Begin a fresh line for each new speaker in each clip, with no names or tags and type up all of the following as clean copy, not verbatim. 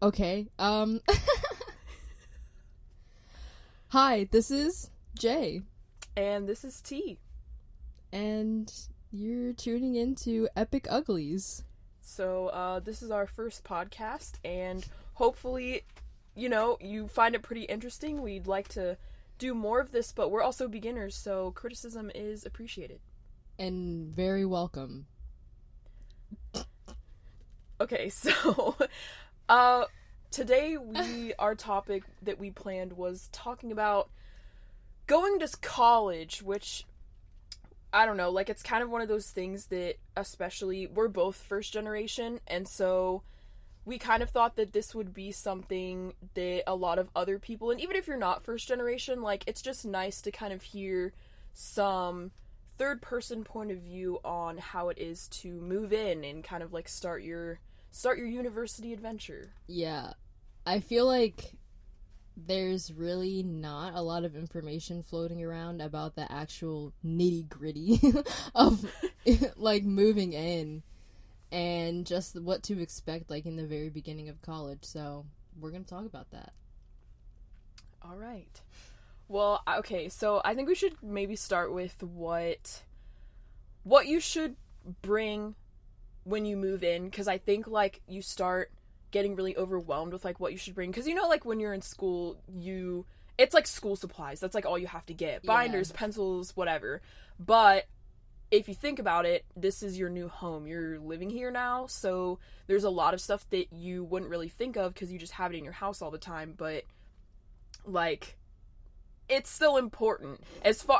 Okay, Hi, this is Jay.
And this is T.
And you're tuning into Epic Uglies.
So, this is our first podcast, and hopefully, you find it pretty interesting. We'd like to do more of this, but we're also beginners, so criticism is appreciated.
And very welcome.
Okay, so, today our topic that we planned was talking about going to college, which, I don't know, it's kind of one of those things that, especially, we're both first generation, and so we kind of thought that this would be something that a lot of other people, and even if you're not first generation, it's just nice to kind of hear some third-person point of view on how it is to move in and kind of, start your university adventure.
Yeah, I feel like there's really not a lot of information floating around about the actual nitty-gritty of, moving in and just what to expect, in the very beginning of college, so we're gonna talk about that.
All right. Well, okay, so I think we should maybe start with what you should bring when you move in, because I think, you start getting really overwhelmed with, what you should bring, because, when you're in school, it's, school supplies, that's, all you have to get, binders, pencils, whatever, but if you think about it, this is your new home, you're living here now, so there's a lot of stuff that you wouldn't really think of, because you just have it in your house all the time, but, it's still important,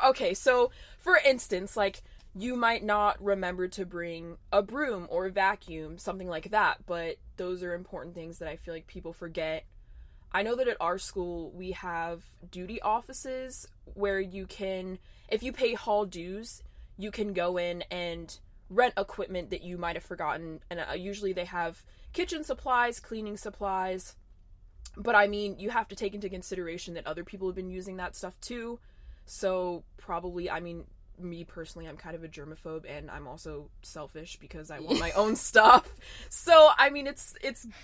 okay, so, for instance, you might not remember to bring a broom or a vacuum, something like that, but those are important things that I feel like people forget. I know that at our school, we have duty offices where you can, if you pay hall dues, you can go in and rent equipment that you might have forgotten, and usually they have kitchen supplies, cleaning supplies, but I mean, you have to take into consideration that other people have been using that stuff too, so probably, I mean, me personally, I'm kind of a germaphobe, and I'm also selfish because I want my own stuff. So, I mean, it's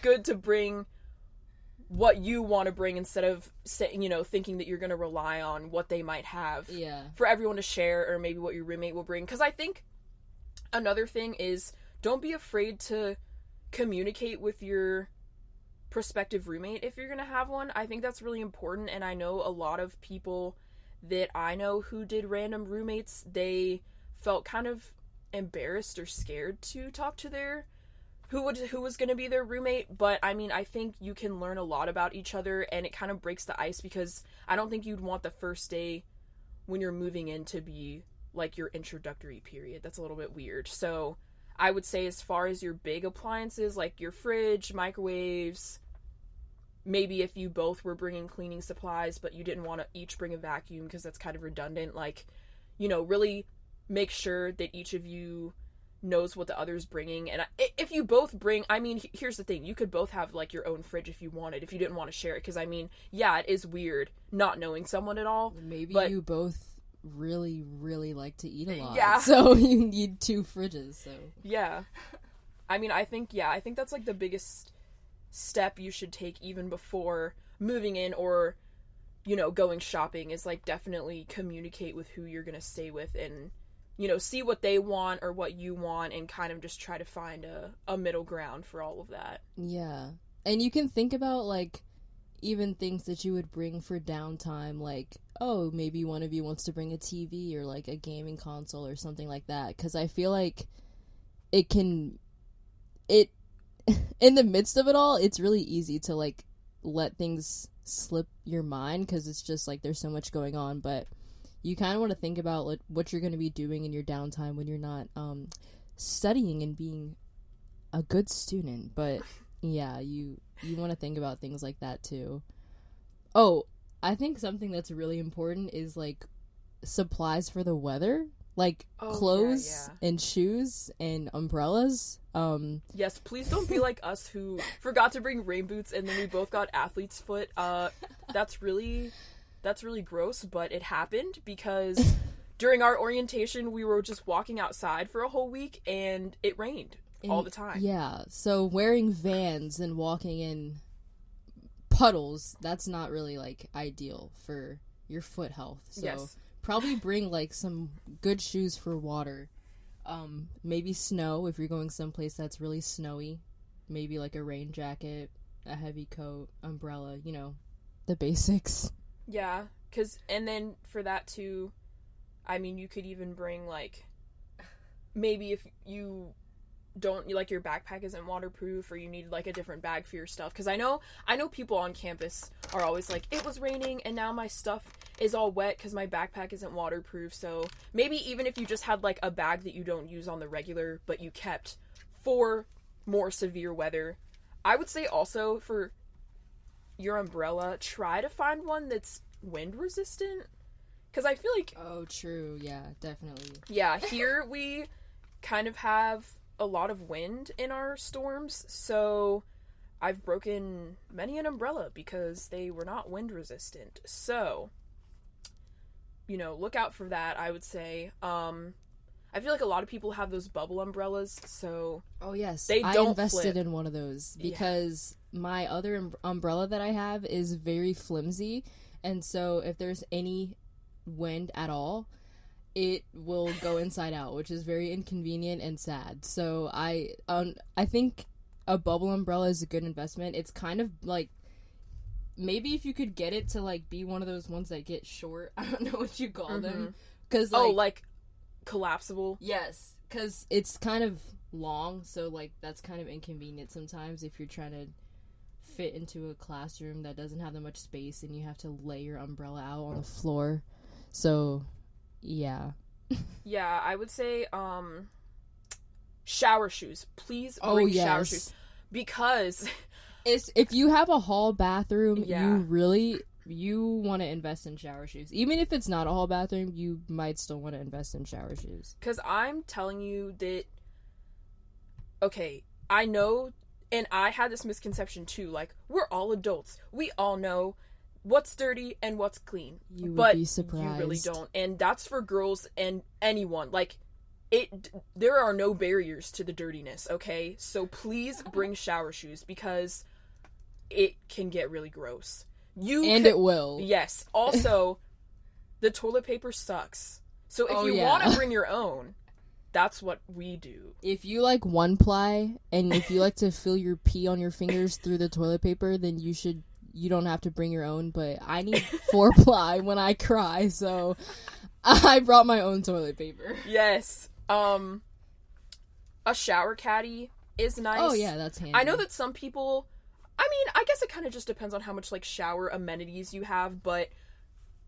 good to bring what you want to bring instead of, thinking that you're going to rely on what they might have for everyone to share, or maybe what your roommate will bring. Because I think another thing is, don't be afraid to communicate with your prospective roommate if you're going to have one. I think that's really important, and I know a lot of people that I know who did random roommates, they felt kind of embarrassed or scared to talk to their who was going to be their roommate, but I mean, I think you can learn a lot about each other, and it kind of breaks the ice, because I don't think you'd want the first day when you're moving in to be your introductory period. That's a little bit weird. So I would say, as far as your big appliances, your fridge, microwaves, maybe if you both were bringing cleaning supplies, but you didn't want to each bring a vacuum because that's kind of redundant, really make sure that each of you knows what the other's bringing. And if you both bring, I mean, here's the thing, you could both have, your own fridge if you wanted, if you didn't want to share it, because, I mean, yeah, it is weird not knowing someone at all.
Maybe you both really, really like to eat a lot.
Yeah.
So you need two fridges, so.
Yeah. I mean, I think that's, the biggest step you should take even before moving in or, going shopping, is definitely communicate with who you're gonna stay with, and, see what they want or what you want, and kind of just try to find a middle ground for all of that.
Yeah. And you can think about, even things that you would bring for downtime, oh, maybe one of you wants to bring a TV or, a gaming console or something like that, because I feel like in the midst of it all, it's really easy to, let things slip your mind, because it's just, there's so much going on, but you kind of want to think about, what you're going to be doing in your downtime when you're not, studying and being a good student, but, yeah, you want to think about things like that, too. Oh, I think something that's really important is, supplies for the weather, clothes and shoes and umbrellas.
Yes, please don't be like us who forgot to bring rain boots and then we both got athlete's foot. That's really gross, but it happened because during our orientation we were just walking outside for a whole week and it rained all the time.
Yeah, so wearing Vans and walking in puddles, that's not really, like, ideal for your foot health. So
Yes.
probably bring, like, some good shoes for water. Maybe snow if you're going someplace that's really snowy. Maybe, like, a rain jacket, a heavy coat, umbrella, you know, the basics.
Yeah, and then for that too, I mean, you could even bring, like, maybe if you don't, like, your backpack isn't waterproof, or you need, like, a different bag for your stuff, because I know people on campus are always like, it was raining and now my stuff is all wet because my backpack isn't waterproof. So maybe even if you just had, like, a bag that you don't use on the regular but you kept for more severe weather, I would say also for your umbrella, try to find one that's wind resistant, because I feel like,
Oh, true. Yeah, definitely.
yeah, here we kind of have a lot of wind in our storms, so I've broken many an umbrella because they were not wind resistant. So, you know, look out for that, I would say. I feel like a lot of people have those bubble umbrellas, so
Oh, yes.
they
I
don't
invested
flip.
in one of those because my other umbrella that I have is very flimsy, and so if there's any wind at all, it will go inside out, which is very inconvenient and sad. So I think a bubble umbrella is a good investment. It's kind of like, maybe if you could get it to, like, be one of those ones that get short. I don't know what you call them. 'Cause,
like collapsible.
yes, because it's kind of long, so, like, that's kind of inconvenient sometimes if you're trying to fit into a classroom that doesn't have that much space and you have to lay your umbrella out on the floor. So, yeah.
Yeah, I would say shower shoes. Please
Oh,
bring
yes.
shower shoes, because
If you have a hall bathroom,
Yeah.
you want to invest in shower shoes. Even if it's not a hall bathroom, you might still want to invest in shower shoes.
because I'm telling you that, okay, I know, and I had this misconception too, like, we're all adults. We all know what's dirty and what's clean.
You would
but
be surprised.
you really don't. And that's for girls and anyone. Like, there are no barriers to the dirtiness, okay? So please bring shower shoes, because it can get really gross.
It will.
Yes. Also, the toilet paper sucks. So if you
yeah.
want to bring your own, that's what we do.
If you like one ply, and if you like to feel your pee on your fingers through the toilet paper, then you don't have to bring your own, but I need 4 ply when I cry, so I brought my own toilet paper.
Yes. A shower caddy is nice.
Oh yeah, that's handy.
I know that some people, I mean, I guess it kind of just depends on how much, like, shower amenities you have, but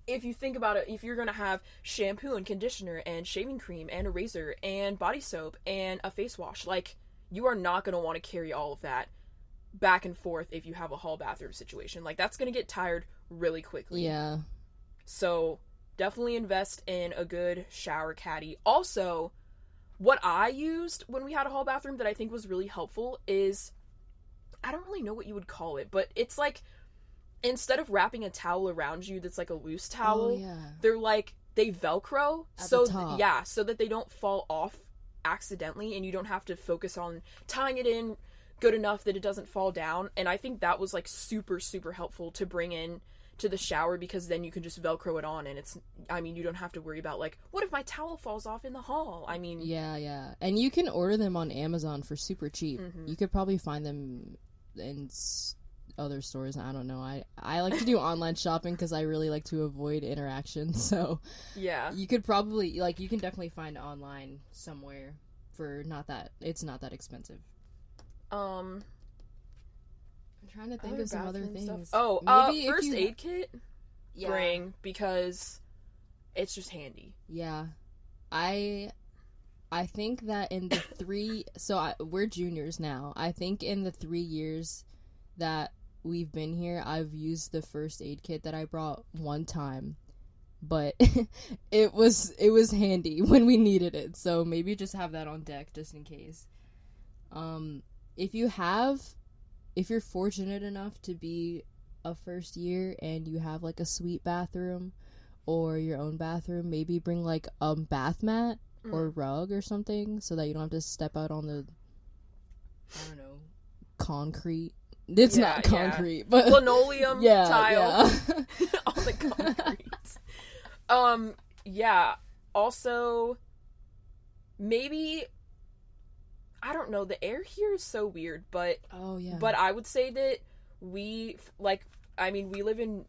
if you think about it, if you're gonna have shampoo and conditioner and shaving cream and a razor and body soap and a face wash, like, you are not gonna want to carry all of that back and forth if you have a hall bathroom situation. Like, that's gonna get tired really quickly.
Yeah.
So definitely invest in a good shower caddy. Also, what I used when we had a hall bathroom that I think was really helpful is, I don't really know what you would call it, but it's like, instead of wrapping a towel around you that's like a loose towel,
Oh, yeah.
they're like, they Velcro,
At
so
the top.
yeah, so that they don't fall off accidentally, and you don't have to focus on tying it in good enough that it doesn't fall down. And I think that was, like, super, super helpful to bring in to the shower, because then you can just Velcro it on, and you don't have to worry about, like, what if my towel falls off in the hall? I mean,
Yeah. And you can order them on Amazon for super cheap. You could probably find them in other stores. I don't know. I like to do online shopping because I really like to avoid interaction. So
yeah.
you could probably, like, you can definitely find online somewhere for it's not that expensive. I'm trying to think of some other
bathroom
things.
stuff. Oh,
Maybe if
first
you-
aid kit,
Yeah.
bring, because it's just handy.
Yeah. I think that in the we're juniors now. I think in the 3 years that we've been here, I've used the first aid kit that I brought one time, but it was handy when we needed it. So maybe just have that on deck just in case. If you're fortunate enough to be a first year and you have, like, a suite bathroom or your own bathroom, maybe bring, like, a bath mat or rug or something, so that you don't have to step out on the, I don't know, concrete It's
Yeah,
not concrete, but
linoleum
yeah,
tile
yeah.
on the concrete. Yeah. Also, maybe, I don't know. The air here is so weird, but
Oh yeah.
but I would say that we we live in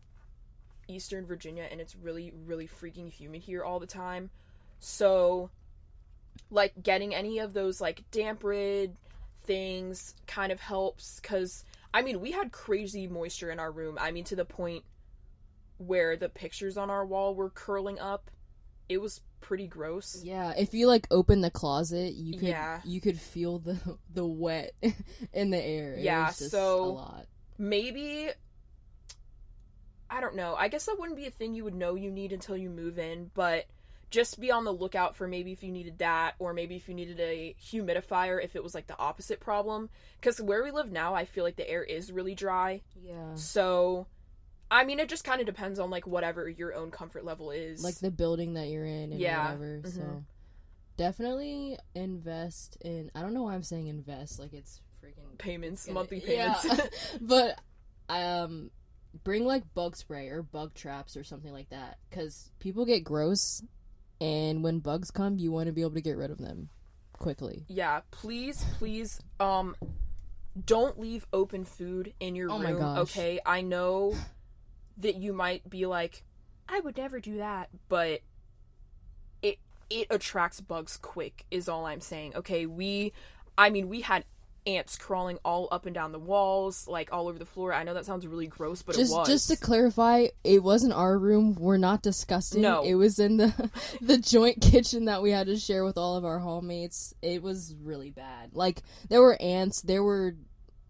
Eastern Virginia, and it's really, really freaking humid here all the time. So, like, getting any of those, like, damp rid things kind of helps, because, we had crazy moisture in our room. To the point where the pictures on our wall were curling up. It was pretty gross.
Yeah, if you like open the closet, you could feel the wet in the air. It was just
so
a lot.
Maybe, I don't know. I guess that wouldn't be a thing you would know you need until you move in, but just be on the lookout for maybe if you needed that, or maybe if you needed a humidifier if it was like the opposite problem. Because where we live now, I feel like the air is really dry.
Yeah.
So, it just kind of depends on, like, whatever your own comfort level is.
Like the building that you're in and whatever.
Mm-hmm.
So, definitely invest in... I don't know why I'm saying invest. Like, it's freaking...
Payments, monthly payments.
Yeah. But, bring, like, bug spray or bug traps or something like that. Because people get gross, and when bugs come, you want to be able to get rid of them quickly.
Yeah, please, don't leave open food in your room.
Oh my gosh.
Okay, I know that you might be like, I would never do that, but it attracts bugs quick, is all I'm saying. Okay, we had ants crawling all up and down the walls, like all over the floor. I know that sounds really gross, but it was.
Just to clarify, it wasn't our room. We're not disgusting.
No.
It was in the joint kitchen that we had to share with all of our hallmates. It was really bad. Like, there were ants, there were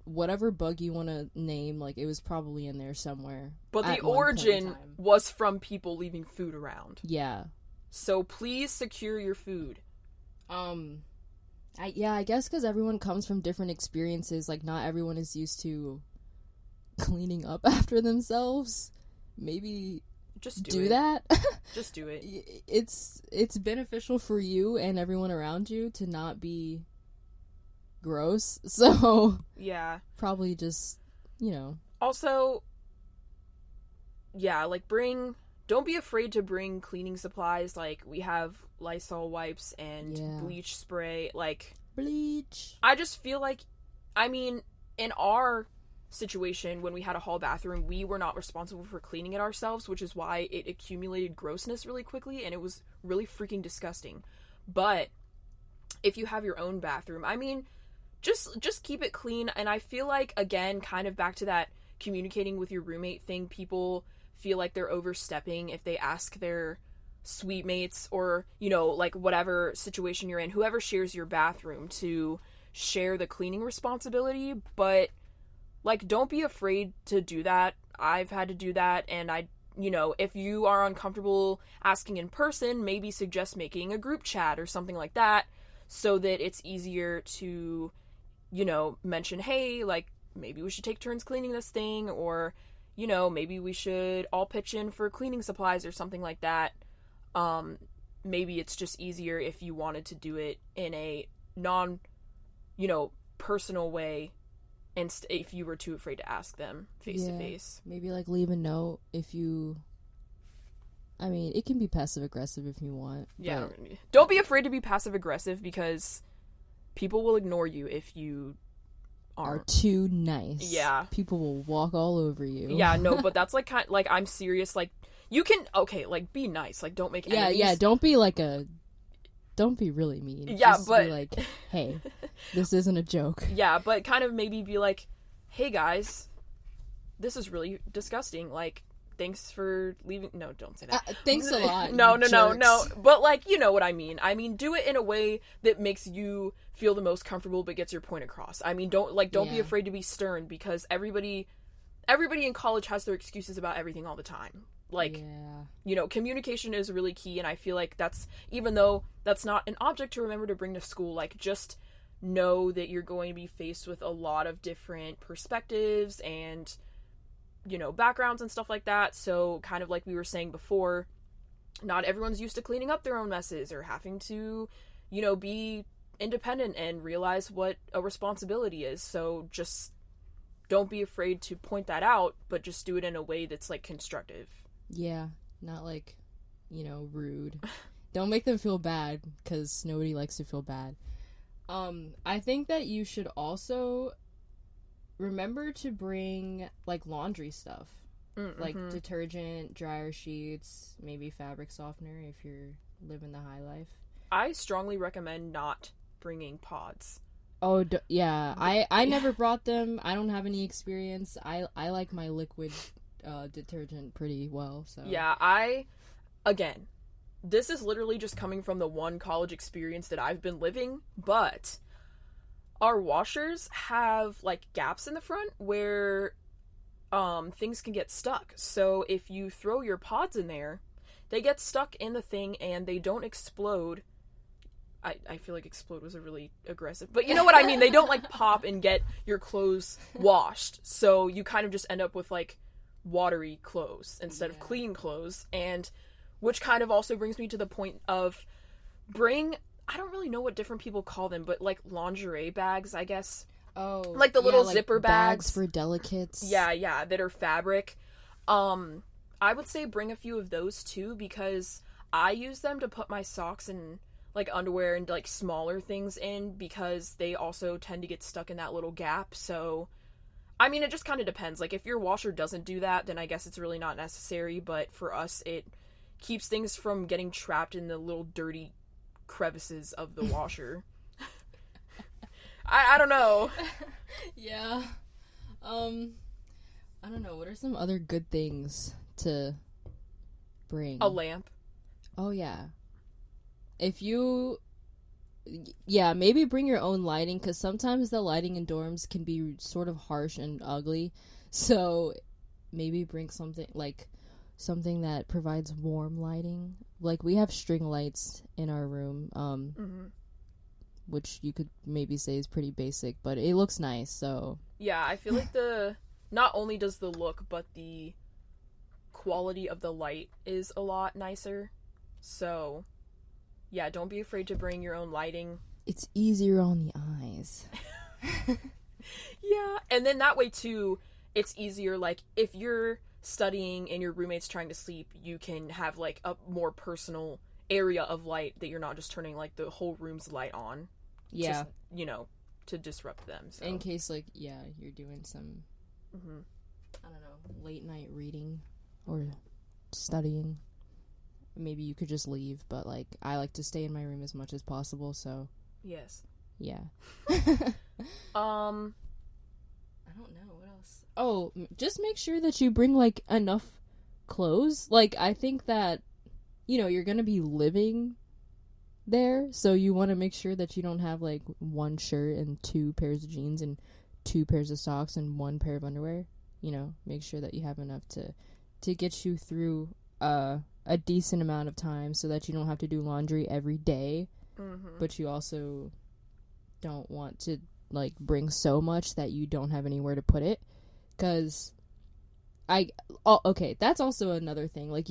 whatever bug you want to name, like, it was probably in there somewhere.
But the origin was from people leaving food around.
Yeah.
So please secure your food.
I guess because everyone comes from different experiences. Like, not everyone is used to cleaning up after themselves. Maybe
just
do that.
Just do it.
It's beneficial for you and everyone around you to not be gross. So
yeah,
probably just,
Also, yeah, like, don't be afraid to bring cleaning supplies. Like, we have Lysol wipes and bleach spray. Like,
bleach.
I just feel like, in our situation, when we had a hall bathroom, we were not responsible for cleaning it ourselves, which is why it accumulated grossness really quickly, and it was really freaking disgusting. But if you have your own bathroom, just keep it clean. And I feel like, again, kind of back to that communicating with your roommate thing, people feel like they're overstepping if they ask their suite mates or, like, whatever situation you're in, whoever shares your bathroom, to share the cleaning responsibility. But, like, don't be afraid to do that. I've had to do that, and if you are uncomfortable asking in person, maybe suggest making a group chat or something like that, so that it's easier to, mention, hey, like, maybe we should take turns cleaning this thing, or, maybe we should all pitch in for cleaning supplies or something like that. Maybe it's just easier if you wanted to do it in a non, personal way, and if you were too afraid to ask them face to face.
Maybe, like, leave a note if you... it can be passive-aggressive if you want.
Yeah. But... Don't be afraid to be passive-aggressive, because people will ignore you if you
are too nice.
Yeah.
People will walk all over you.
Yeah, no, but that's, like, I'm serious. Like, you can, like, be nice. Like, don't make enemies.
Yeah, don't be, don't be really mean.
Yeah,
just
but...
be like, hey, this isn't a joke.
Yeah, but kind of maybe be like, hey, guys, this is really disgusting. Like, thanks for leaving... No, don't say that.
Thanks a lot.
No. But, like, you know what I mean. Do it in a way that makes you feel the most comfortable but gets your point across. Don't be afraid to be stern, because everybody in college has their excuses about everything all the time. Like, communication is really key, and I feel like that's, even though that's not an object to remember to bring to school, like, just know that you're going to be faced with a lot of different perspectives and, backgrounds and stuff like that. So, kind of like we were saying before, not everyone's used to cleaning up their own messes or having to, be independent and realize what a responsibility is. So, just don't be afraid to point that out, but just do it in a way that's, like, constructive.
Yeah, not, like, rude. Don't make them feel bad, because nobody likes to feel bad. I think that you should also remember to bring, like, laundry stuff.
Mm-hmm.
Like detergent, dryer sheets, maybe fabric softener if you're living the high life.
I strongly recommend not bringing pods.
Oh, yeah. I never brought them. I don't have any experience. I like my liquid detergent pretty well, so.
Yeah, again, this is literally just coming from the one college experience that I've been living, but our washers have, like, gaps in the front where things can get stuck. So if you throw your pods in there, they get stuck in the thing and they don't explode. I feel like explode was a really aggressive, but you know what I mean. They don't, like, pop and get your clothes washed. So you kind of just end up with, like, watery clothes instead of clean clothes. And which kind of also brings me to the point of I don't really know what different people call them, but, like, lingerie bags, I guess.
Oh,
like the little zipper bags
for delicates.
Yeah, that are fabric. I would say bring a few of those too, because I use them to put my socks and, like, underwear and, like, smaller things in, because they also tend to get stuck in that little gap. So, I mean, it just kind of depends. Like, if your washer doesn't do that, then I guess it's really not necessary, but for us, it keeps things from getting trapped in the little dirty crevices of the washer. I don't know.
Yeah. I don't know. What are some other good things to bring?
A lamp.
Oh, yeah. Maybe bring your own lighting, because sometimes the lighting in dorms can be sort of harsh and ugly. So maybe bring something that provides warm lighting. Like, we have string lights in our room, which you could maybe say is pretty basic, but it looks nice, so.
Yeah, I feel like not only does the look, but the quality of the light is a lot nicer. So, yeah, don't be afraid to bring your own lighting.
It's easier on the eyes.
Yeah, and then that way, too, it's easier, like, if you're studying and your roommate's trying to sleep, you can have, like, a more personal area of light that you're not just turning, like, the whole room's light on.
Yeah.
To disrupt them. So.
In case, like, you're doing some, I don't know, late night reading or studying. Maybe you could just leave, but, like, I like to stay in my room as much as possible, so.
Yes.
Yeah.
I
don't know, what else? Oh, just make sure that you bring, like, enough clothes. Like, I think that, you're gonna be living there, so you want to make sure that you don't have, like, one shirt and 2 pairs of jeans and 2 pairs of socks and 1 pair of underwear. Make sure that you have enough to get you through a decent amount of time, so that you don't have to do laundry every day, but you also don't want to, like, bring so much that you don't have anywhere to put it, because okay, that's also another thing. Like,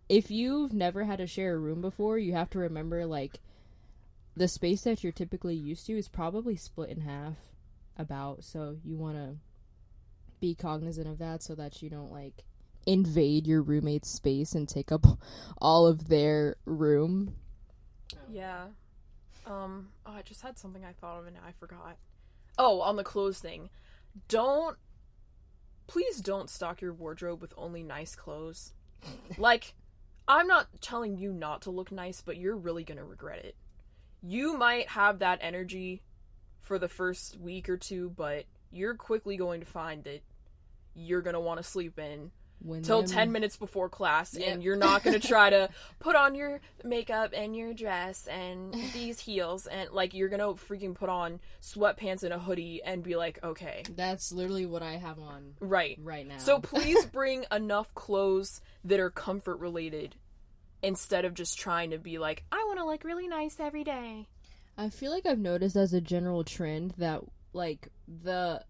if you've never had to share a room before, you have to remember, like, the space that you're typically used to is probably split in half, so you want to be cognizant of that, so that you don't, like, invade your roommate's space and take up all of their room.
Yeah. I just had something I thought of and I forgot. Oh, on the clothes thing. Please don't stock your wardrobe with only nice clothes. Like, I'm not telling you not to look nice, but you're really gonna regret it. You might have that energy for the first week or two, but you're quickly going to find that you're gonna want to sleep in till 10 minutes before class, and you're not gonna try to put on your makeup and your dress and these heels, and, like, you're gonna freaking put on sweatpants and a hoodie and be like, okay.
That's literally what I have on
right
now.
So please bring enough clothes that are comfort related, instead of just trying to be like, I want to look really nice every day.
I feel like I've noticed as a general trend that, like, the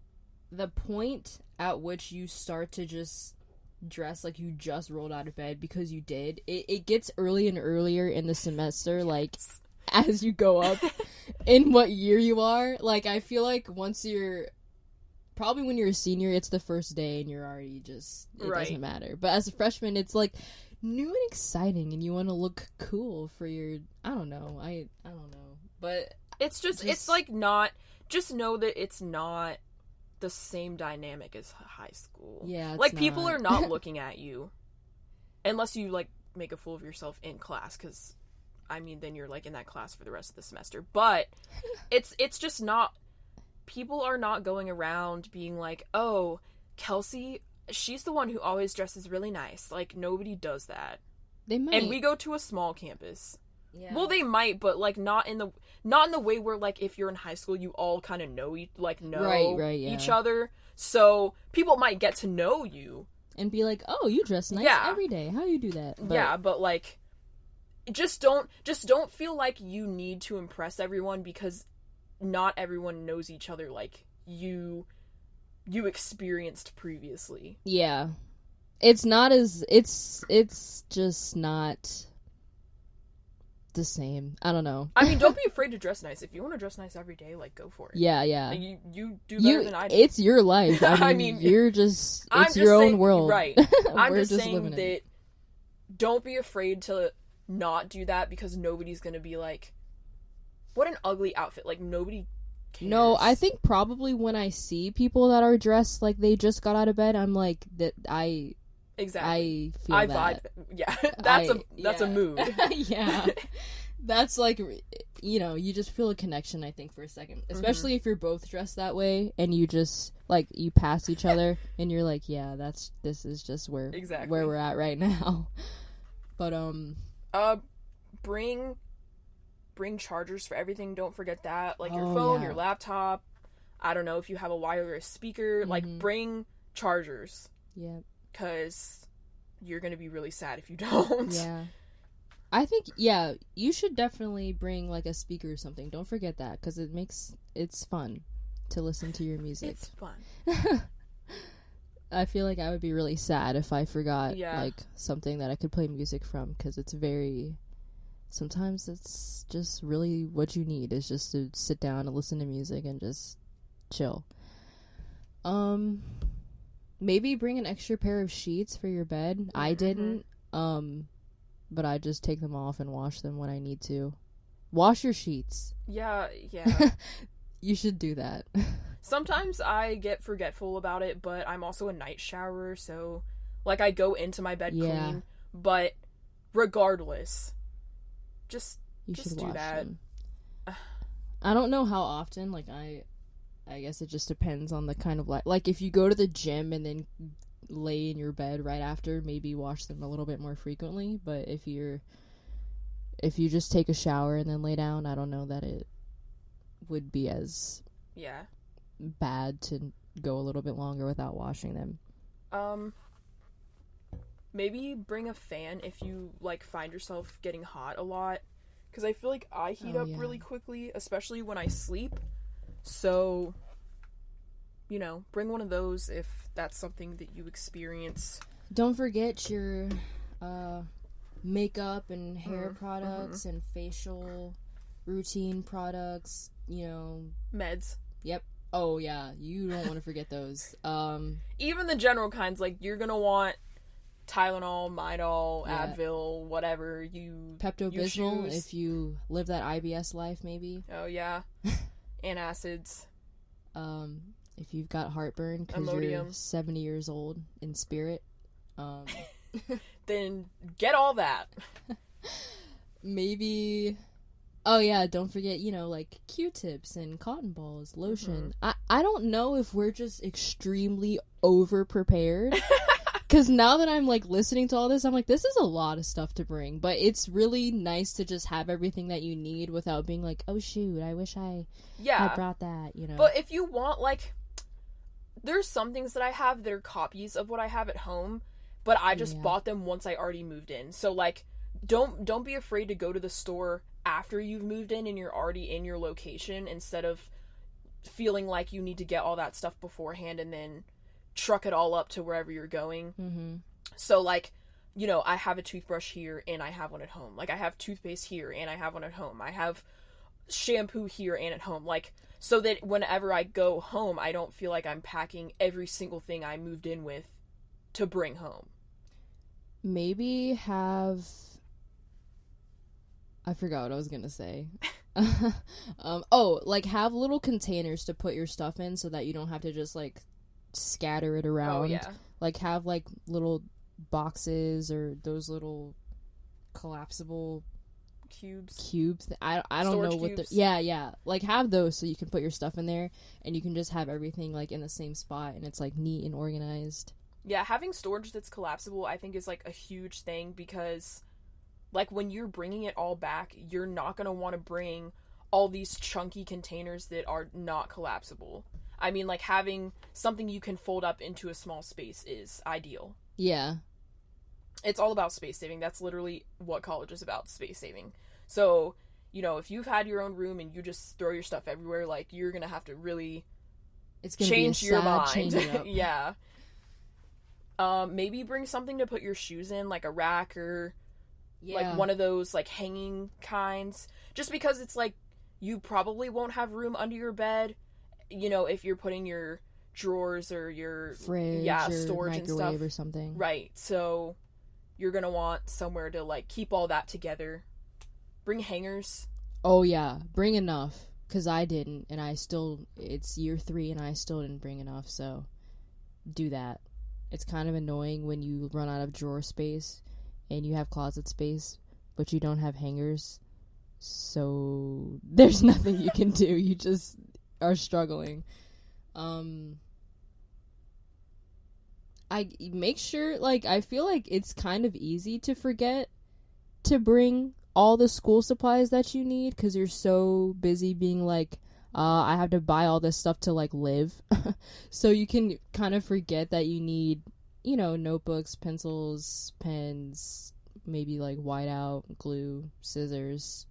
point at which you start to just dress like you just rolled out of bed because you did, it gets early and earlier in the semester, like, as you go up in what year you are. Like, I feel like once you're probably when you're a senior, it's the first day and you're already just, it
Right.
doesn't matter. But as a freshman, it's like new and exciting, and you want to look cool for your, I don't know, I don't know. But
it's just it's like not, just know that it's not the same dynamic as high school.
Yeah, it's
like people
not.
are not looking at you unless you like make a fool of yourself in class, because I mean then you're like in that class for the rest of the semester. But it's just not, people are not going around being like, oh, Kelsey, she's the one who always dresses really nice. Like, nobody does that.
They might.
And we go to a small campus.
Yeah.
Well, they might, but like not in the way where like if you're in high school you all kind of know
Right, yeah.
each other. So people might get to know you
and be like, oh, you dress nice
Yeah.
every day. How you do that? But,
yeah, but like just don't feel like you need to impress everyone, because not everyone knows each other like you experienced previously.
Yeah. It's not as, it's just not the same. I don't know.
I mean, don't be afraid to dress nice. If you want to dress nice every day, like, go for it.
Yeah, yeah.
Like, you do better than I do.
It's your life. I mean, you're just, it's your own world.
Right. I'm
We're
just saying
living
that
it.
don't be afraid to not do that, because nobody's gonna be like, what an ugly outfit. Like, nobody cares.
No, I think probably when I see people that are dressed like they just got out of bed, I'm like, that
Exactly.
I feel
I
that.
vibe. Yeah. That's a mood.
Yeah. That's like, you know, you just feel a connection, I think, for a second. Especially if you're both dressed that way and you just, like, you pass each other and you're like, yeah, this is just where we're at right now. But,
bring chargers for everything. Don't forget that. Like, your
Oh,
phone,
yeah.
your laptop. I don't know if you have a wireless speaker. Like, bring chargers.
yeah.
Because you're going to be really sad if you don't.
Yeah. I think, yeah, you should definitely bring, like, a speaker or something. Don't forget that, because it's fun to listen to your music.
It's fun.
I feel like I would be really sad if I forgot,
Yeah.
like, something that I could play music from, because sometimes it's just really what you need, is just to sit down and listen to music and just chill. Maybe bring an extra pair of sheets for your bed. I didn't, but I just take them off and wash them when I need to. Wash your sheets.
Yeah.
You should do that.
Sometimes I get forgetful about it, but I'm also a night showerer, so, like, I go into my bed clean. But regardless, just
should
do
wash
that.
them. I don't know how often, like, I guess it just depends on the kind of like if you go to the gym and then lay in your bed right after, maybe wash them a little bit more frequently. But if you just take a shower and then lay down, I don't know that it would be as bad to go a little bit longer without washing them.
Maybe bring a fan if you, like, find yourself getting hot a lot, because I feel like I heat up really quickly, especially when I sleep. So, you know, bring one of those if that's something that you experience.
Don't forget your makeup and hair products and facial routine products, you know.
Meds.
Yep. Oh, yeah. You don't want to forget those.
Even the general kinds, like, you're gonna want Tylenol, Midol, Advil, whatever you
Pepto-Bismol,
choose.
if you live that IBS life, maybe.
Oh, yeah. Antacids.
If you've got heartburn because you're 70 years old in spirit,
then get all that.
Maybe. Oh yeah, don't forget, you know, like Q-tips and cotton balls, lotion. I don't know if we're just extremely over prepared. Because now that I'm, like, listening to all this, I'm like, this is a lot of stuff to bring. But it's really nice to just have everything that you need without being like, oh, shoot, I wish I had brought that, you know.
But if you want, like, there's some things that I have that are copies of what I have at home, but I just bought them once I already moved in. So, like, don't be afraid to go to the store after you've moved in and you're already in your location, instead of feeling like you need to get all that stuff beforehand and then truck it all up to wherever you're going. So, like, you know, I have a toothbrush here and I have one at home. Like, I have toothpaste here and I have one at home. I have shampoo here and at home, like, so that whenever I go home, I don't feel like I'm packing every single thing I moved in with to bring home.
Maybe have, I forgot what I was gonna say. Like have little containers to put your stuff in so that you don't have to just like scatter it around.
Oh, yeah.
Like have like little boxes or those little collapsible cubes. I don't
Storage
know what
cubes.
yeah, like have those so you can put your stuff in there and you can just have everything like in the same spot and it's like neat and organized.
Yeah, having storage that's collapsible I think is like a huge thing, because like when you're bringing it all back, you're not going to want to bring all these chunky containers that are not collapsible. I mean, like having something you can fold up into a small space is ideal.
Yeah.
It's all about space saving. That's literally what college is about, space saving. So, you know, if you've had your own room and you just throw your stuff everywhere, like, you're going to have to really change your mind. Yeah. Maybe bring something to put your shoes in, like a rack or like one of those like hanging kinds. Just because it's like you probably won't have room under your bed, you know, if you're putting your drawers or your
fridge or
storage and stuff
or something.
Right. So you're going to want somewhere to like keep all that together. Bring hangers.
Oh yeah, bring enough, cuz I didn't, and it's year 3 and I still didn't bring enough, so do that. It's kind of annoying when you run out of drawer space and you have closet space, but you don't have hangers. So there's nothing you can do. You just are struggling. I make sure, like, I feel like it's kind of easy to forget to bring all the school supplies that you need because you're so busy being like, I have to buy all this stuff to like live. So you can kind of forget that you need, you know, notebooks, pencils, pens, maybe like whiteout, glue, scissors,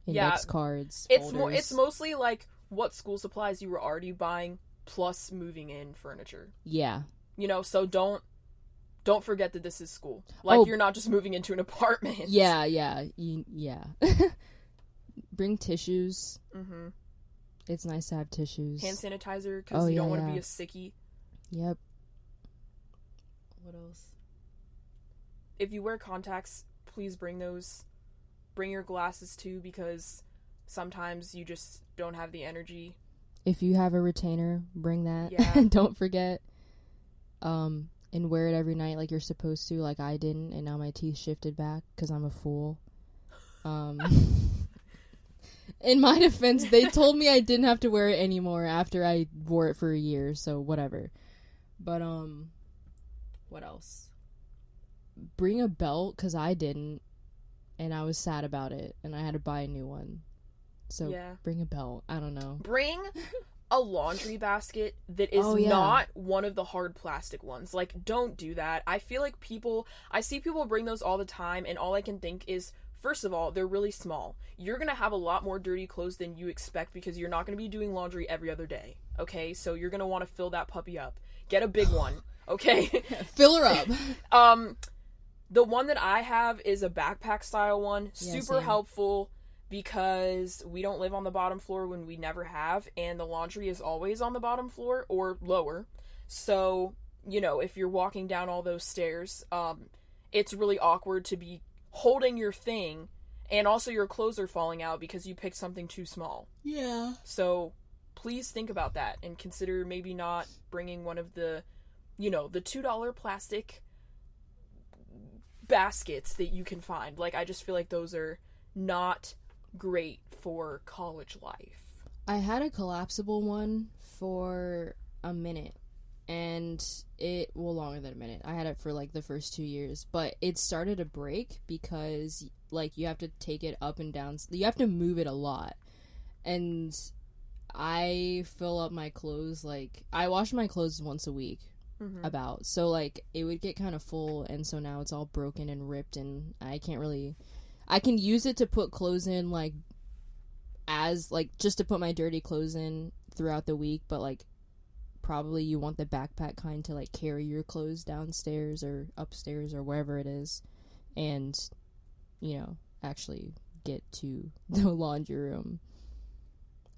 index cards, folders.
It's mostly like what school supplies you were already buying plus moving in furniture.
Yeah.
You know, so don't forget that this is school. Like, you're not just moving into an apartment.
Yeah. Bring tissues.
Mm-hmm.
It's nice to have tissues.
Hand sanitizer, because you don't want to be a sickie.
Yep. What else?
If you wear contacts, please bring those. Bring your glasses, too, because sometimes you just don't have the energy.
If you have a retainer, bring that.
Yeah.
Don't forget. And wear it every night like you're supposed to, like I didn't, and now my teeth shifted back because I'm a fool. In my defense, they told me I didn't have to wear it anymore after I wore it for a year, so whatever. But, what else? Bring a belt, because I didn't, and I was sad about it, and I had to buy a new one. So, bring a belt. I don't know.
Bring a laundry basket that is not one of the hard plastic ones. Like, don't do that. I feel like I see people bring those all the time, and all I can think is, first of all, they're really small. You're gonna have a lot more dirty clothes than you expect because you're not gonna be doing laundry every other day, okay? So you're gonna want to fill that puppy up. Get a big one, okay?
Fill her up.
The one that I have is a backpack style one.
Yeah,
super
same.
helpful because we don't live on the bottom floor when we never have, and the laundry is always on the bottom floor or lower. So, you know, if you're walking down all those stairs, it's really awkward to be holding your thing, and also your clothes are falling out because you picked something too small.
Yeah.
So, please think about that and consider maybe not bringing one of the, you know, the $2 plastic baskets that you can find. Like, I just feel like those are not great for college life.
I had a collapsible one for a minute, and longer than a minute. I had it for like the first 2 years, but it started to break because like you have to take it up and down. You have to move it a lot, and I fill up my clothes, like I wash my clothes once a week. About, so like it would get kind of full, and so now it's all broken and ripped, and I can use it to put clothes in, like as like just to put my dirty clothes in throughout the week, but like probably you want the backpack kind to like carry your clothes downstairs or upstairs or wherever it is, and you know, actually get to the laundry room.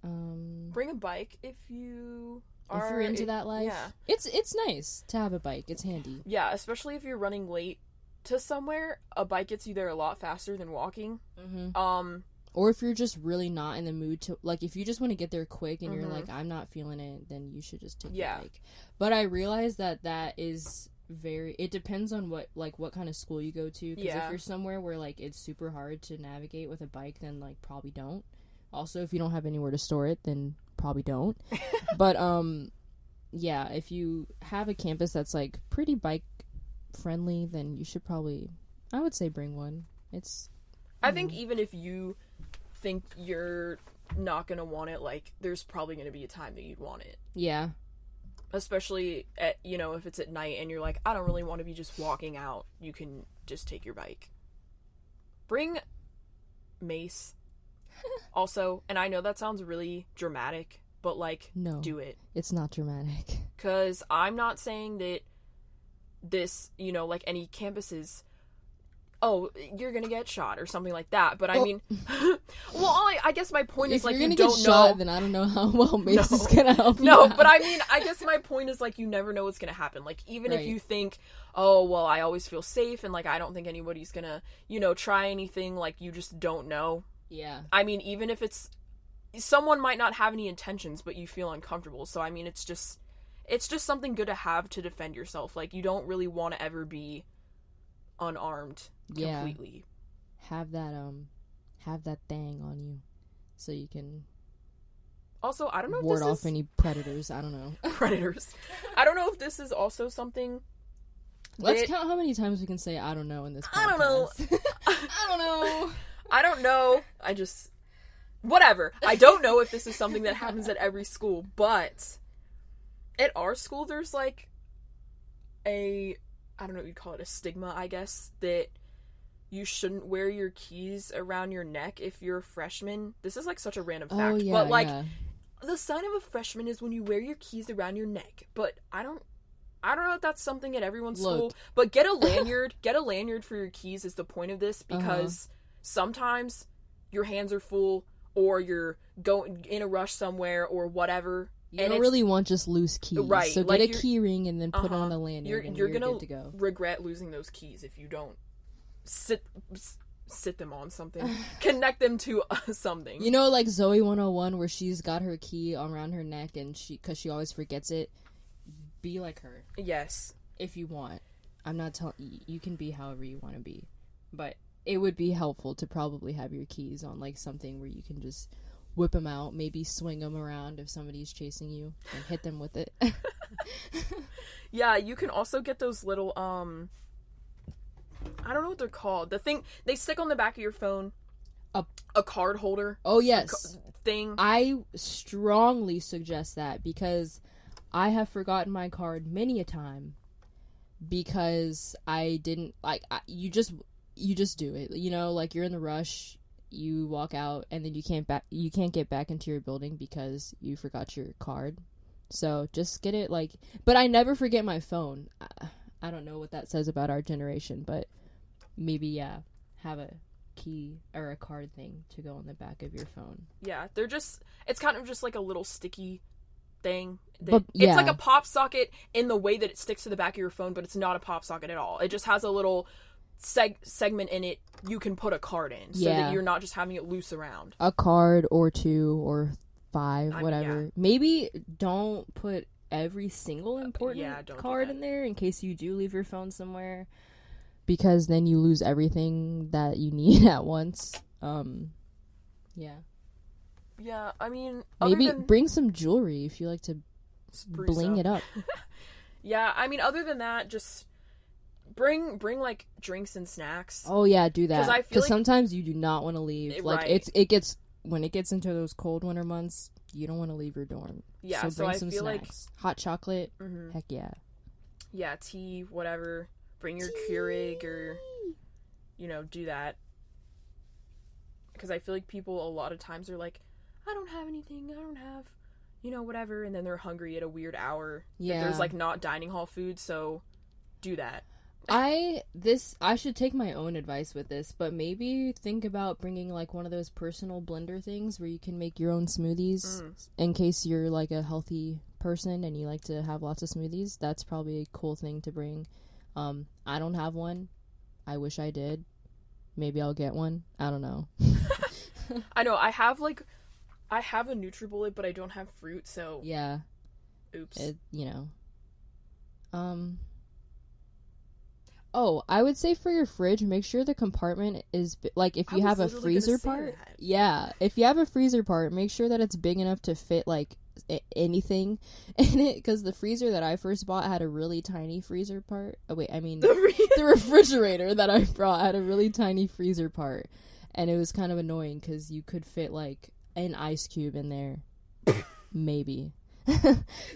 Bring a bike if you are...
If you're into that life.
Yeah.
It's nice to have a bike. It's handy.
Yeah, especially if you're running late to somewhere, a bike gets you there a lot faster than walking.
Mm-hmm. Or if you're just really not in the mood to, like, if you just want to get there quick and you're like, I'm not feeling it, then you should just take the bike. But I realize that is it depends on what kind of school you go to. Because if you're somewhere where, like, it's super hard to navigate with a bike, then, like, probably don't. Also, if you don't have anywhere to store it, then probably don't. But, yeah, if you have a campus that's, like, pretty bike friendly, then you should probably, I would say, bring one. I
think even if you think you're not gonna want it, like, there's probably gonna be a time that you'd want it.
Yeah.
Especially at, if it's at night and you're like, I don't really want to be just walking out, you can just take your bike. Bring mace. Also, and I know that sounds really dramatic, but, like,
no,
do it.
It's not dramatic. Because
I'm not saying that this, like, any campuses, you're gonna get shot or something like that. But I mean, well, I guess my point is, like, you don't know. Shot,
then I don't know how well mace is gonna help you.
No, but I mean, I guess my point is, like, you never know what's gonna happen. Like, even if you think, oh, well, I always feel safe and, like, I don't think anybody's gonna, try anything, like, you just don't know.
Yeah.
I mean, even if someone might not have any intentions, but you feel uncomfortable. So, I mean, it's just something good to have to defend yourself. Like, you don't really want to ever be unarmed completely.
Have that thing on you so you can
also, I don't know if
ward off any predators. I don't know.
Predators. I don't know if this is also something.
Let's count how many times we can say I don't know in this podcast.
I don't know.
I don't know.
I don't know. Whatever. I don't know if this is something that happens at every school, but at our school there's, like, I don't know what you'd call it, a stigma, I guess, that you shouldn't wear your keys around your neck if you're a freshman. This is, like, such a random fact, but, like, the sign of a freshman is when you wear your keys around your neck. But I don't know if that's something at everyone's school, but get a lanyard. Get a lanyard for your keys is the point of this, because sometimes your hands are full or you're going in a rush somewhere or whatever.
You don't really want just loose keys.
Right.
So get a key ring and then put on a lanyard and you're
gonna
good to go.
Regret losing those keys if you don't sit them on something. Connect them to something.
You know, like Zoe 101, where she's got her key around her neck and because she always forgets it. Be like her.
Yes.
If you want. I'm not telling you can be however you want to be. But it would be helpful to probably have your keys on, like, something where you can just whip them out, maybe swing them around if somebody's chasing you and hit them with it.
Yeah, you can also get those little I don't know what they're called. The thing they stick on the back of your phone. A card holder.
Oh yes.
Thing.
I strongly suggest that, because I have forgotten my card many a time because I didn't, like, you just do it. Like, you're in the rush, you walk out, and then you can't get back into your building because you forgot your card. So just get it, like, but I never forget my phone. I don't know what that says about our generation, but maybe, have a key or a card thing to go on the back of your phone.
Yeah, it's kind of just like a little sticky thing.
It's
like a pop socket in the way that it sticks to the back of your phone, but it's not a pop socket at all. It just has a little segment in it you can put a card in, so that you're not just having it loose around.
A card or 2 or 5, whatever. Maybe don't put every single important card in there in case you do leave your phone somewhere, because then you lose everything that you need at once.
Yeah, I mean,
maybe bring some jewelry if you like to bling it up.
Yeah, I mean, other than that, just bring like drinks and snacks.
Oh yeah, do that. Because
like,
sometimes you do not want to leave. Like, it gets, when it gets into those cold winter months, you don't want to leave your dorm.
Yeah, so bring some snacks. Like
hot chocolate. Heck yeah.
Yeah, tea, whatever. Bring your Keurig or, do that. Because I feel like people a lot of times are like, I don't have anything, I don't have, whatever, and then they're hungry at a weird hour.
Yeah.
There's, like, not dining hall food, so do that.
I should take my own advice with this, but maybe think about bringing like one of those personal blender things where you can make your own smoothies in case you're like a healthy person and you like to have lots of smoothies. That's probably a cool thing to bring. I don't have one. I wish I did. Maybe I'll get one. I don't know.
I know. I have a NutriBullet, but I don't have fruit, so
yeah.
Oops.
Oh, I would say for your fridge, make sure the compartment is like if you have a freezer part. Yeah, if you have a freezer part, make sure that it's big enough to fit like anything in it. Because the freezer that I first bought had a really tiny freezer part. Oh wait, I mean the refrigerator that I brought had a really tiny freezer part, and it was kind of annoying because you could fit like an ice cube in there, maybe.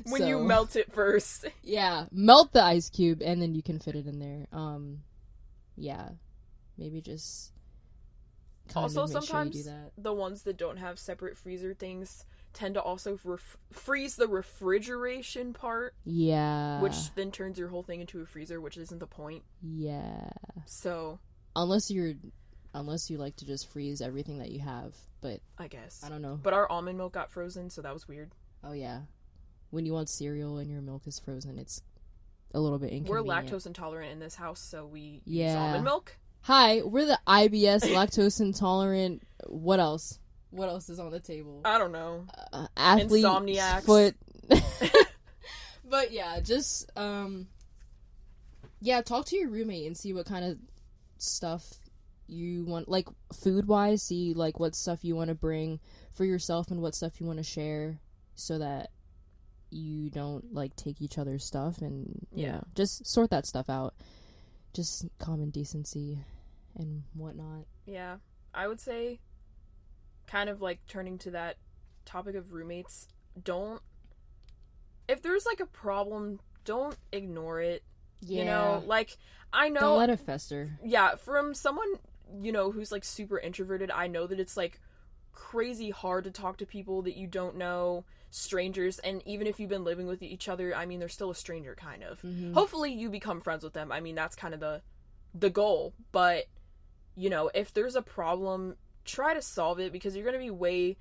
When you melt it first.
Yeah, melt the ice cube and then you can fit it in there. Yeah, maybe just
also sometimes the ones that don't have separate freezer things tend to also freeze the refrigeration part.
Yeah,
which then turns your whole thing into a freezer, which isn't the point.
Yeah.
So
unless you like to just freeze everything that you have, but
I guess
I don't know.
But our almond milk got frozen, so that was weird.
Oh yeah. When you want cereal and your milk is frozen, it's a little bit inconvenient.
We're lactose intolerant in this house, so we use almond milk.
Hi, we're the IBS lactose intolerant. What else? What else is on the table?
I don't know.
Athlete
Insomniacs.
Foot. But yeah, just talk to your roommate and see what kind of stuff you want, like food wise. See like what stuff you want to bring for yourself and what stuff you want to share, so that you don't like take each other's stuff, and you know, just sort that stuff out. Just common decency and whatnot.
Yeah, I would say, kind of like turning to that topic of roommates, if there's like a problem, don't ignore it. Yeah. You know, like, I know,
don't let it fester.
Yeah, from someone, you know, who's like super introverted, I know that it's like crazy hard to talk to people that you don't know, strangers, and even if you've been living with each other, I mean, they're still a stranger, kind of. Mm-hmm. Hopefully you become friends with them. I mean, that's kind of the goal. But, you know, if there's a problem, try to solve it, because you're going to be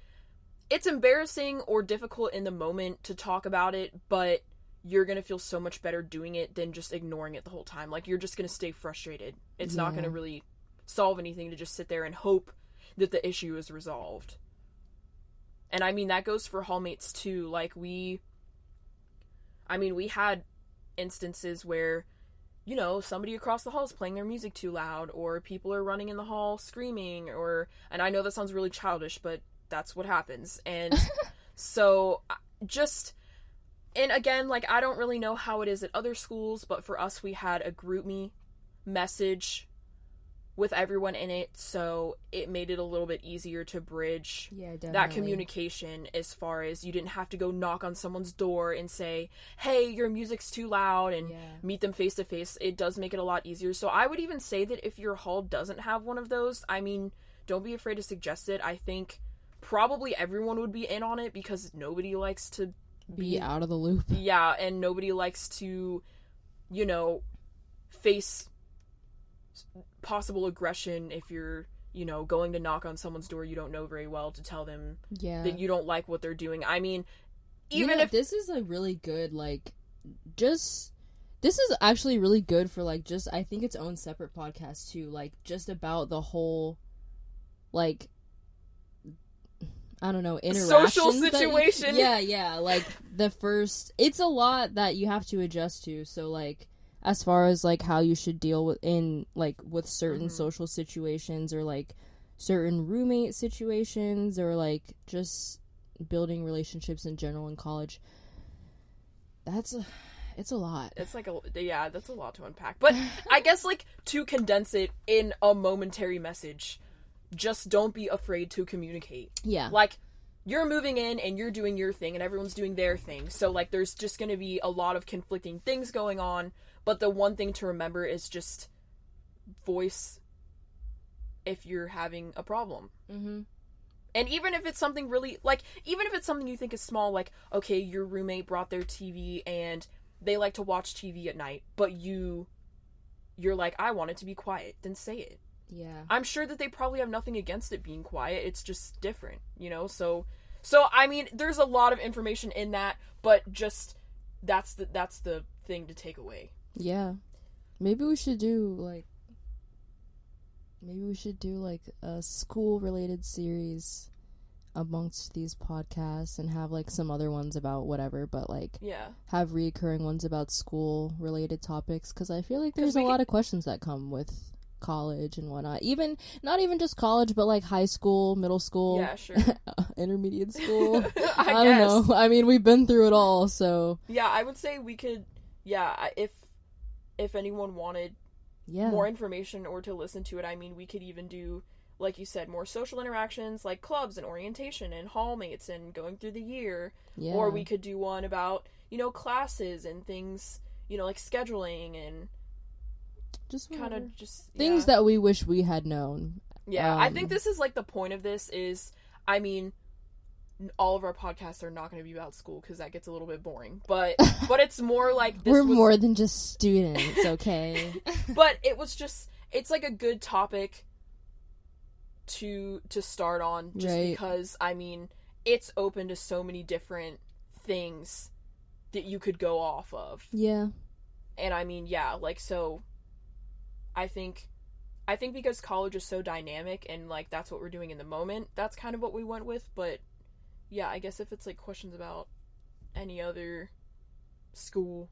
it's embarrassing or difficult in the moment to talk about it, but you're going to feel so much better doing it than just ignoring it the whole time. Like, you're just going to stay frustrated. It's not going to really solve anything to just sit there and hope that the issue is resolved. And I mean, that goes for hallmates too. Like, we had instances where, you know, somebody across the hall is playing their music too loud, or people are running in the hall screaming, and I know that sounds really childish, but that's what happens. And so and again, like, I don't really know how it is at other schools, but for us, we had a GroupMe message with everyone in it, so it made it a little bit easier to bridge that communication, as far as you didn't have to go knock on someone's door and say, hey, your music's too loud, and meet them face to face. It does make it a lot easier. So I would even say that if your hall doesn't have one of those, I mean, don't be afraid to suggest it. I think probably everyone would be in on it, because nobody likes to
be out of the loop.
Yeah, and nobody likes to, you know, face possible aggression if you're, you know, going to knock on someone's door you don't know very well to tell them that you don't like what they're doing. I mean, even if
this is a really good, like, this is actually really good for, like, just, I think its own separate podcast too, like, just about the whole, like, I don't know, interactions,
social situation.
Like, it's a lot that you have to adjust to, so, like, as far as, like, how you should deal with certain social situations, or, like, certain roommate situations, or, like, just building relationships in general in college. It's a lot.
It's like that's a lot to unpack. But I guess, like, to condense it in a momentary message, just don't be afraid to communicate.
Yeah.
Like, you're moving in and you're doing your thing and everyone's doing their thing. So, like, there's just going to be a lot of conflicting things going on. But the one thing to remember is just voice if you're having a problem. Mm-hmm. And even if it's something really, like, even if it's something you think is small, like, okay, your roommate brought their TV and they like to watch TV at night, but you you're like, I want it to be quiet, then say it.
Yeah.
I'm sure that they probably have nothing against it being quiet. It's just different, you know? So I mean, there's a lot of information in that, but just that's the thing to take away.
Yeah. Maybe we should do like a school related series amongst these podcasts and have like some other ones about whatever, but like have reoccurring ones about school related topics, because I feel like there's a lot of questions that come with college and whatnot, even not even just college, but like high school, middle school, intermediate school. I don't know, I mean, we've been through it all, so
I would say we could if anyone wanted more information or to listen to it, I mean, we could even do, like you said, more social interactions, like clubs and orientation and hallmates and going through the year. Yeah. Or we could do one about, you know, classes and things, you know, like scheduling and
just kind of things that we wish we had known.
Yeah, I think this is like the point of this is, I mean, all of our podcasts are not going to be about school because that gets a little bit boring. But it's more like this.
We're more than just students, okay?
But it's like a good topic to start on, just because, I mean, it's open to so many different things that you could go off of.
Yeah.
And I mean, like, so I think because college is so dynamic and like that's what we're doing in the moment, that's kind of what we went with. But yeah, I guess if it's like questions about any other school,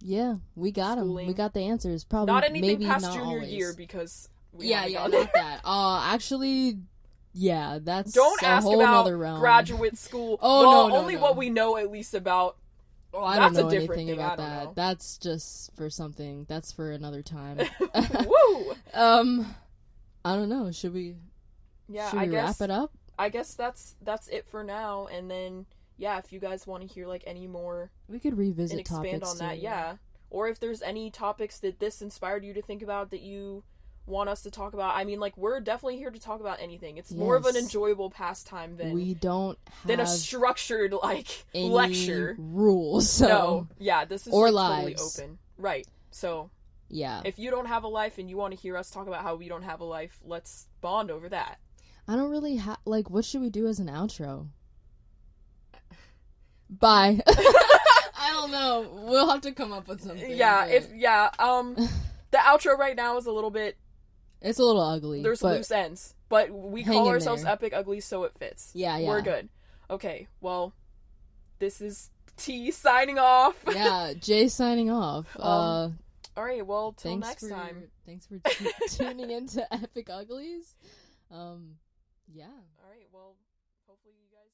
we got them. We got the answers. Probably
not anything
maybe
past
not
junior
always.
Year because
not that. Actually, that's
don't
a
ask
whole
about
other realm.
Graduate school.
No,
only what we know at least about.
Oh, I don't know anything about that. Know. That's just for something. That's for another time.
Woo!
I don't know. Should we?
Yeah,
should we wrap it up?
I guess that's it for now. And then if you guys want to hear like any more,
we could revisit
and expand
topics
on that.
too.
Yeah, or if there's any topics that this inspired you to think about that you want us to talk about. I mean, like, we're definitely here to talk about anything. It's more of an enjoyable pastime than a structured like
any
lecture
rules. So
no, this is
or
like,
lives.
Totally open, right? So if you don't have a life and you want to hear us talk about how we don't have a life, let's bond over that.
I don't really like. What should we do as an outro? Bye. I don't know. We'll have to come up with something.
The outro right now is a little bit.
It's a little ugly.
There's loose ends, but we call ourselves Epic Ugly, so it fits. Yeah. We're good. Okay, well, this is T signing off.
Yeah, J signing off.
All right, well, till next time.
Thanks for tuning into Epic Uglies. Yeah.
All right, well, hopefully you guys